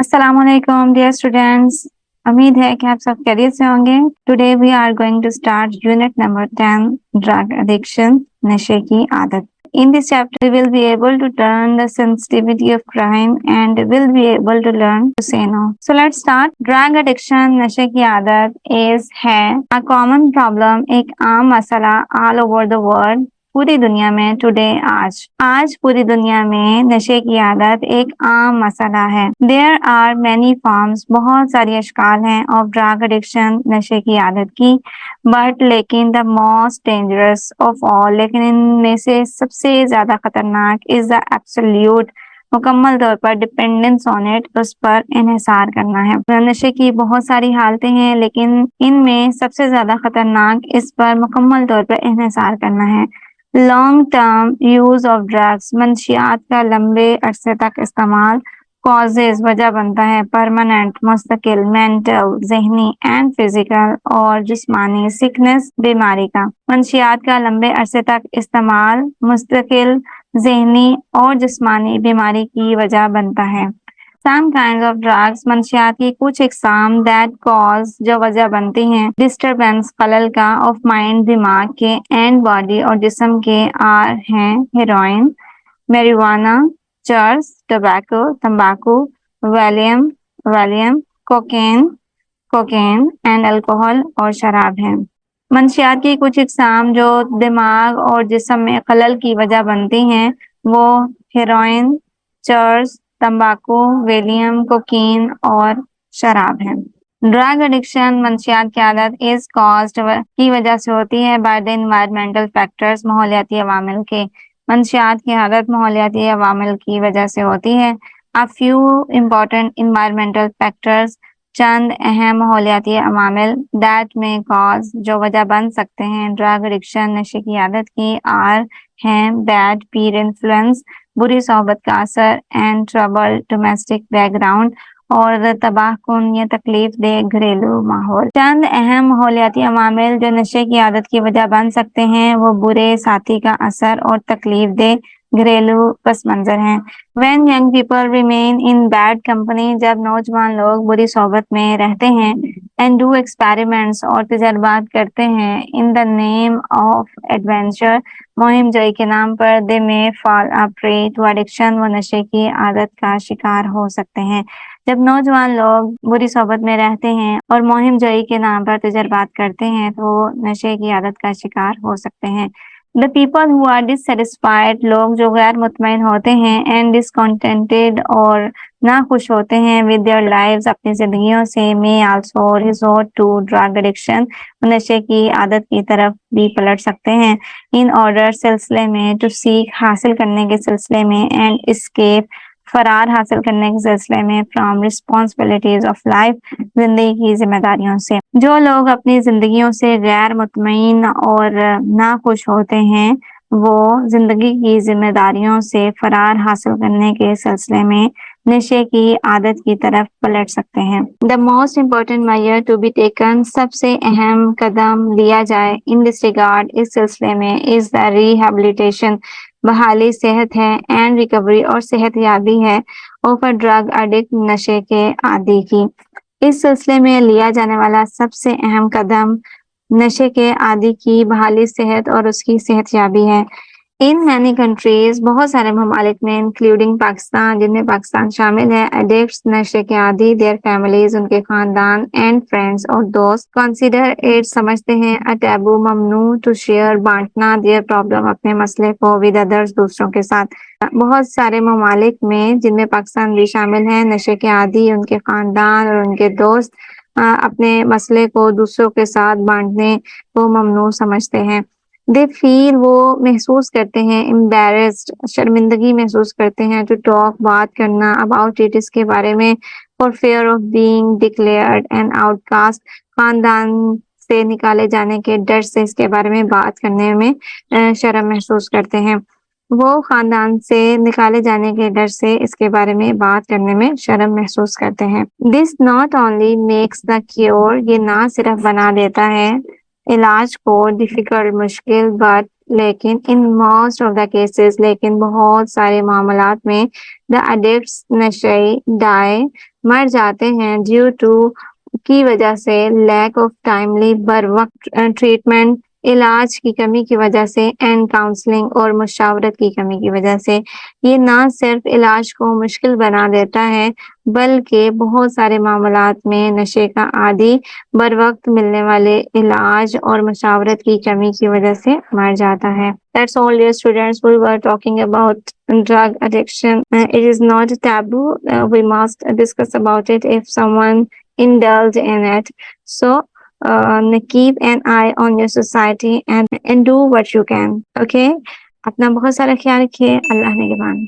अस्सलाम वालेकुम dear students, उम्मीद है कि आप सब खैरियत से होंगे। Today we are going to start unit number 10 drug addiction, नशे की आदत। In this chapter we will be able to learn the sensitivity of crime and will be able to learn to say no. So let's start. Drug addiction, नशे की आदत है a common problem, एक आम मसला all over the world, पूरी दुनिया में। टुडे आज पूरी दुनिया में नशे की आदत एक आम मसला है। देयर आर मैनी फॉर्म्स, बहुत सारी अशकाल हैं ऑफ ड्रग एडिक्शन, नशे की आदत की। बट लेकिन the most dangerous of all, लेकिन इनमें से सबसे ज्यादा खतरनाक इज द एब्सोल्यूट, मुकम्मल तौर पर डिपेंडेंस ऑन इट, उस पर इन्हिसार करना है। नशे की बहुत सारी हालतें हैं, लेकिन इनमें सबसे ज्यादा खतरनाक इस पर मुकम्मल तौर पर इन्हिसार करना है। Long term use of drugs, मंशियात का लंबे अरसे तक इस्तेमाल। कॉजेज, वजह बनता है। परमानेंट, मुस्तकिल। मेंटल, जहनी एंड फिजिकल और जिस्मानी। सिकनेस, बीमारी का। मंशियात का लंबे अरसे तक इस्तेमाल मुस्तकिल, जहनी और जिस्मानी बीमारी की वजह बनता है। Some kinds of drugs, मंशियात की कुछ इकसाम that cause, जो वजह बनती हैं डिस्टर्बेंस, खलल का, ऑफ माइंड, दिमाग के, एंड बॉडी और जिस्म के, हैं हेरोइन, marijuana, चर्स, टोबैको, तंबाकू, वैलियम, कोकेन एंड अल्कोहल और शराब है। मंशियात की कुछ इकसाम जो दिमाग और जिस्म में खलल की वजह बनती हैं वो हेरोइन, चर्स, तंबाकू, वेलियम, कोकीन और शराब है। ड्रग एडिक्शन, मंशियात की आदत इज कॉज्ड, की वजह से होती है बाय द एनवायरमेंटल फैक्टर्स, माहौलियाती अवामिल के। मंशियात की आदत माहौलियाती अवामिल की वजह से होती है। A few important environmental factors, चंद अहम माहौलियाती अवामिल, दैट में कॉज, जो वजह बन सकते हैं ड्रग एडिक्शन, नशे की आदत की, हैं बैड पीर इन्फ्लुएंस, बुरी सोहबत का असर, एंड ट्रबल डोमेस्टिक बैकग्राउंड और तबाहकुन या तकलीफ दे घरेलू माहौल। चंद अहम माहौलियाती अवामिल जो नशे की आदत की वजह बन सकते हैं वो बुरे साथी का असर और तकलीफ दे घरेलू पस मंजर हैं। When young people remain in bad company, जब नौजवान लोग बुरी सोहबत में रहते हैं, and do experiments और तजर्बात करते हैं, in the name of adventure, मुहिम जोई के नाम पर, they may fall a prey to addiction, वो नशे की आदत का शिकार हो सकते हैं। जब नौजवान लोग बुरी सोहबत में रहते हैं और मुहिम जोई के नाम पर तजर्बात करते हैं तो वो नशे की आदत का शिकार हो सकते हैं। The people who are dissatisfied, लोग जो गैर मुतमईन होते हैं, and discontented और ना खुश होते हैं, with their lives, अपनी जिंदगियों से, may also resort to drug addiction, नशे की आदत की तरफ भी पलट सकते हैं। in order, सिलसिले में, to seek, हासिल करने के सिलसिले में, and escape, फरार हासिल करने के सिलसिले में, फ्रॉम रिस्पॉन्सिबिलिटीज ऑफ लाइफ, जिंदगी की जिम्मेदारियों से। जो लोग अपनी जिंदगियों से गैर मुतमईन और नाखुश होते हैं वो जिंदगी की जिम्मेदारियों से फरार हासिल करने के सिलसिले में नशे की आदत की तरफ पलट सकते हैं। The most important measure to be taken, सबसे अहम कदम लिया जाए इन दिस रिगार्ड, इस सिलसिले में, इज द रिहेबिलिटेशन, बहाली सेहत है, एंड रिकवरी और सेहत याबी है, ऑफ अ ड्रग एडिक्ट, नशे के आदी की। इस सिलसिले में लिया जाने वाला सबसे अहम कदम नशे के आदी की बहाली सेहत और उसकी सेहत याबी है। इन मैनी कंट्रीज, बहुत सारे ममालिक में, इंक्लूडिंग पाकिस्तान, जिनमें पाकिस्तान शामिल है, एडिक्ट्स, नशे के आदी, देयर फैमिलीज, उनके खानदान, एंड फ्रेंड्स और दोस्त, कंसीडर इट, समझते हैं, अ टैबू, ममनू, टू शेयर, बांटना, देयर प्रॉब्लम, अपने मसले को, विद अदर्स, दूसरों के साथ। बहुत सारे ममालिक में, जिनमें पाकिस्तान भी शामिल है, नशे के आदी, उनके खानदान और उनके दोस्त अपने मसले को दूसरों के साथ बांटने को ममनू समझते हैं। दे फील, वो महसूस करते हैं, एम्बैरेस्ड, शर्मिंदगी महसूस करते हैं, टू टॉक, बात करना, अबाउट इट, इसके बारे में, for fair of being declared an outcast, खानदान से निकाले जाने के डर से इसके बारे में बात करने में शर्म महसूस करते हैं। वो खानदान से निकाले जाने के डर से इसके बारे में बात करने में शर्म महसूस करते हैं। This not only makes the cure, ये ना सिर्फ बना देता है इलाज को डिफिकल्ट, मुश्किल, बट लेकिन in most of the cases, लेकिन बहुत सारे मामलात में, द एडिक्ट्स, नशे, डाई, مر جاتے ہیں ڈیو ٹو کی وجہ سے لیک آف ٹائملی بر وقت ٹریٹمنٹ، علاج کی کمی کی وجہ سے، اینڈ کاؤنسلنگ اور مشاورت کی کمی کی وجہ سے۔ یہ نہ صرف علاج کو مشکل بنا دیتا ہے بلکہ بہت سارے معاملات میں نشے کا عادی بر وقت ملنے والے علاج اور مشاورت کی کمی کی وجہ سے مر جاتا ہے۔ That's all, dear students. We were talking about drug addiction. It is not a taboo. We must discuss about it if someone indulge in it. So, keep an eye on your society and do what you can. Okay? اپنا بہت سارا خیال رکھیے۔ اللہ نگہبان۔